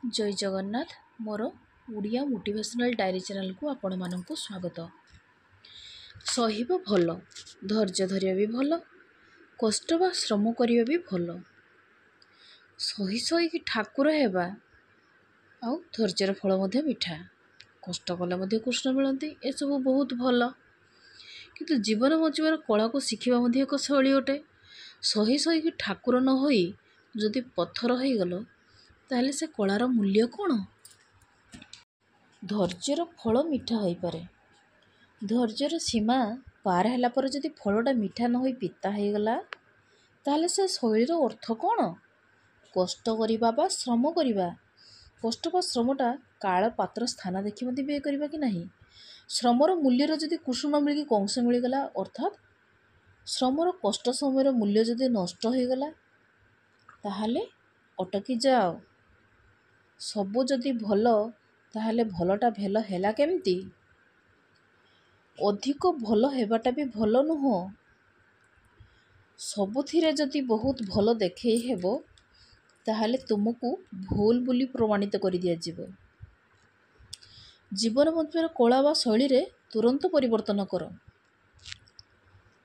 जय जगन्नाथ मोर Odia motivational diary channel को आपण मानक स्वागत। सहिब भल, धैर्य धरिया भी भल, कष्ट बा श्रम करिया भी भल। सही सही कि ठाकुर हेबा आउ धैर्यर फल मध्य मिठा। कष्ट कले मध्य कृष्ण मिलती, ए सब बहुत भल। किंतु जीवन बंचार कला को शिखा मध्य एक शैली अटे। सही सही कि ठाकुर न होई जदि पत्थर हो गल ताहले से कलार मूल्य कौन? धैर्यर फल मिठा हो पारे। धैर्यर सीमा पार होला पर जदि फलटा मिठा न होई पिता हो गला ताहले से शैलीर अर्थ कौन? कष्ट करिबा बा श्रम करिबा, कष्ट बा श्रमटा काल पात्र स्थान देखि मते व्यय करिबा कि नाही। श्रमर मूल्यर जदि कुछ न मिल कंस मिलगला, अर्थात श्रमर कष्ट समय मूल्य जदि नष्ट हो गला ताहले अटकी जाओ। सबु जदि भल ताहले भलटा भेल हेला केमती? अधिक भल हेबाटा भी भल नुह। सबुथिरे जदि बहुत भल देखई हेबो ताहले तुमको भूल बोली प्रमाणित कर दिया जीवो। जीवन बंचार कला बा शैली रे तुरंत परिवर्तन कर,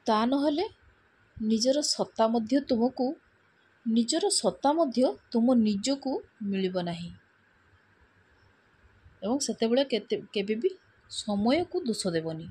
ता नहले निजर सत्ता मध्य तुमको निजर सत्ता मध्य तुम निजको मिलिब नाही एवं सेतेबेले केबे भी समय को दोष देवनी।